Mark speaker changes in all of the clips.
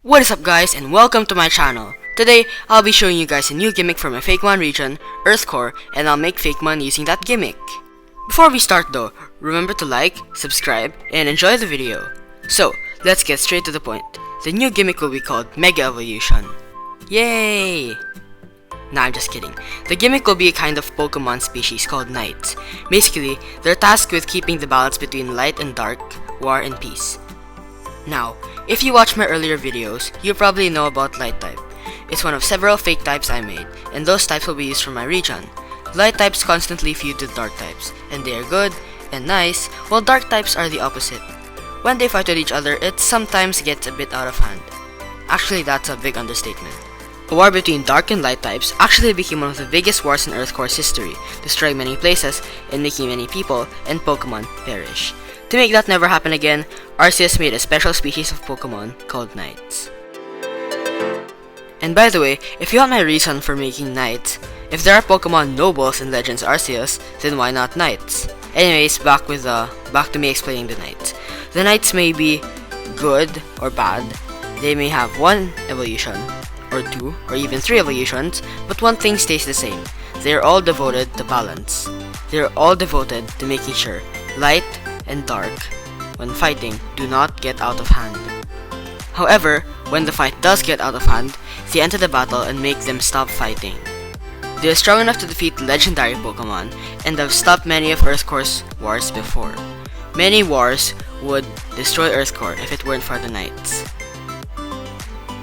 Speaker 1: What is up guys, and welcome to my channel. Today, I'll be showing you guys a new gimmick from my Fakemon region, Earth Core, and I'll make Fakemon using that gimmick. Before we start though, remember to like, subscribe, and enjoy the video. So, let's get straight to the point. The new gimmick will be called Mega Evolution. Yay! Nah, I'm just kidding. The gimmick will be a kind of Pokemon species called Knights. Basically, they're tasked with keeping the balance between light and dark, war and peace. Now, if you watch my earlier videos, you probably know about Light type. It's one of several fake types I made, and those types will be used from my region. Light types constantly feud with Dark types, and they are good and nice, while Dark types are the opposite. When they fight with each other, it sometimes gets a bit out of hand. Actually, that's a big understatement. A war between Dark and Light types actually became one of the biggest wars in Earth Core's history, destroying many places and making many people and Pokemon perish. To make that never happen again, Arceus made a special species of Pokemon called Knights. And by the way, if you want my reason for making Knights, if there are Pokemon Nobles in Legends Arceus, then why not Knights? Anyways, back to me explaining the Knights. The Knights may be good or bad. They may have one evolution, or two, or even three evolutions, but one thing stays the same. They are all devoted to balance. They are all devoted to making sure light and dark, when fighting, do not get out of hand. However, when the fight does get out of hand, they enter the battle and make them stop fighting. They are strong enough to defeat legendary Pokemon and have stopped many of Earth Core's wars before. Many wars would destroy Earth Core if it weren't for the Knights.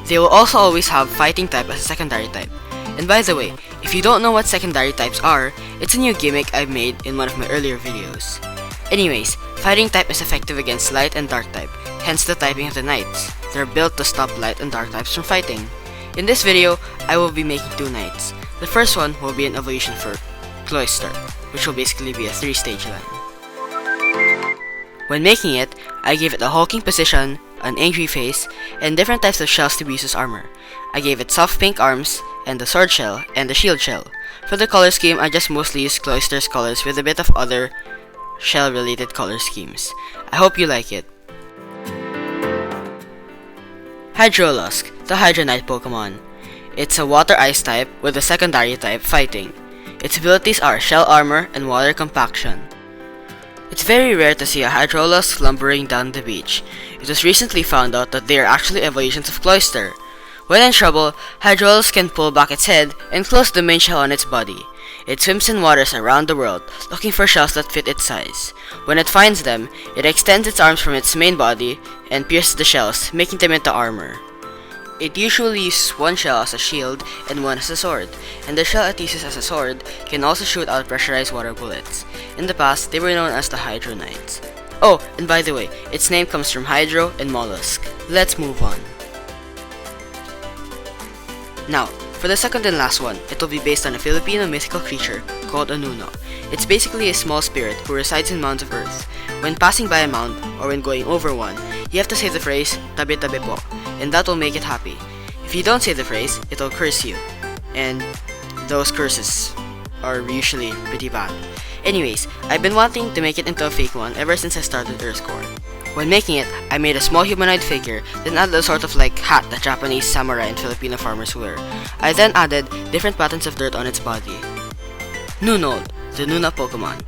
Speaker 1: They will also always have Fighting type as a secondary type. And by the way, if you don't know what secondary types are, it's a new gimmick I made in one of my earlier videos. Anyways, Fighting type is effective against Light and Dark type, hence the typing of the Knights. They're built to stop Light and Dark types from fighting. In this video, I will be making two Knights. The first one will be an evolution for Cloyster, which will basically be a 3-stage line. When making it, I gave it a hulking position, an angry face, and different types of shells to be used as armor. I gave it soft pink arms, and the sword shell, and the shield shell. For the color scheme, I just mostly used Cloyster's colors with a bit of other shell-related color schemes. I hope you like it. Hydrolusk, the Hydronite Pokemon. It's a water-ice type with a secondary type fighting. Its abilities are shell armor and water compaction. It's very rare to see a Hydrolusk lumbering down the beach. It was recently found out that they are actually evolutions of Cloyster. When in trouble, Hydrolusk can pull back its head and close the main shell on its body. It swims in waters around the world, looking for shells that fit its size. When it finds them, it extends its arms from its main body and pierces the shells, making them into armor. It usually uses one shell as a shield and one as a sword, and the shell it uses as a sword can also shoot out pressurized water bullets. In the past, they were known as the Hydronites. Oh, and by the way, its name comes from Hydro and Mollusk. Let's move on. Now, for the second and last one, it will be based on a Filipino mythical creature called a Nuno. It's basically a small spirit who resides in mounds of earth. When passing by a mound, or when going over one, you have to say the phrase, "Tabi tabi po," and that will make it happy. If you don't say the phrase, it will curse you. And those curses are usually pretty bad. Anyways, I've been wanting to make it into a fake one ever since I started Earth Core. When making it, I made a small humanoid figure, then added a sort of like hat that Japanese samurai and Filipino farmers wear. I then added different patterns of dirt on its body. Nunold, the Nuna Pokemon.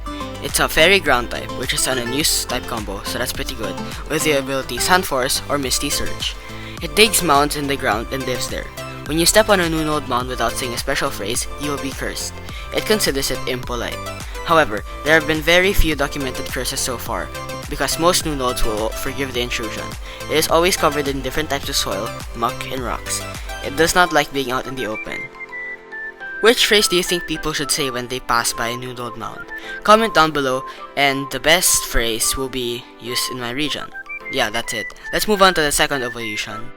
Speaker 1: It's a fairy ground type, which is on a News type combo, so that's pretty good, with the abilities Hand Force or Misty Surge. It digs mounds in the ground and lives there. When you step on a Nunold mound without saying a special phrase, you will be cursed. It considers it impolite. However, there have been very few documented curses so far, because most Nunolds will forgive the intrusion. It is always covered in different types of soil, muck, and rocks. It does not like being out in the open. Which phrase do you think people should say when they pass by a Nunold mound? Comment down below, and the best phrase will be used in my region. Yeah, that's it. Let's move on to the second evolution.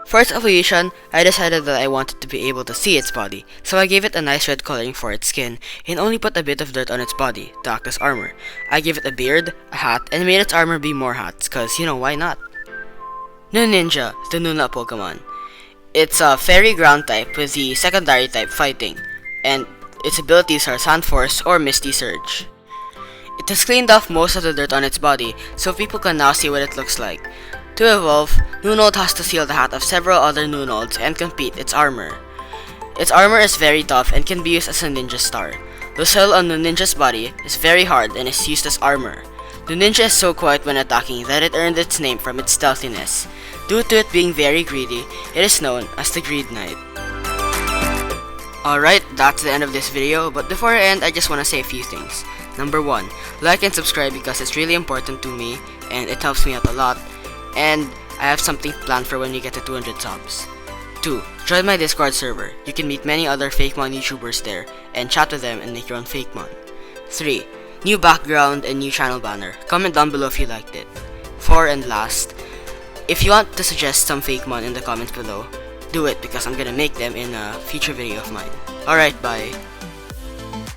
Speaker 1: For its evolution, I decided that I wanted to be able to see its body, so I gave it a nice red coloring for its skin, and only put a bit of dirt on its body to act as armor. I gave it a beard, a hat, and made its armor be more hats, cause why not? Ninja, the Nuna Pokemon. It's a fairy ground type with the secondary type fighting, and its abilities are Sand Force or Misty Surge. It has cleaned off most of the dirt on its body, so people can now see what it looks like. To evolve, Nunald has to steal the hat of several other Nunalds and complete its armor. Its armor is very tough and can be used as a ninja star. The soil on the ninja's body is very hard and is used as armor. The ninja is so quiet when attacking that it earned its name from its stealthiness. Due to it being very greedy, it is known as the Greed Knight. Alright, that's the end of this video, but before I end, I just want to say a few things. Number 1, like and subscribe because it's really important to me and it helps me out a lot. And I have something planned for when we get to 200 subs. 2, join my Discord server. You can meet many other Fakemon YouTubers there and chat with them and make your own Fakemon. 3, new background and new channel banner. Comment down below if you liked it. 4, and last, if you want to suggest some Fakemon in the comments below, do it because I'm gonna make them in a future video of mine. Alright, bye.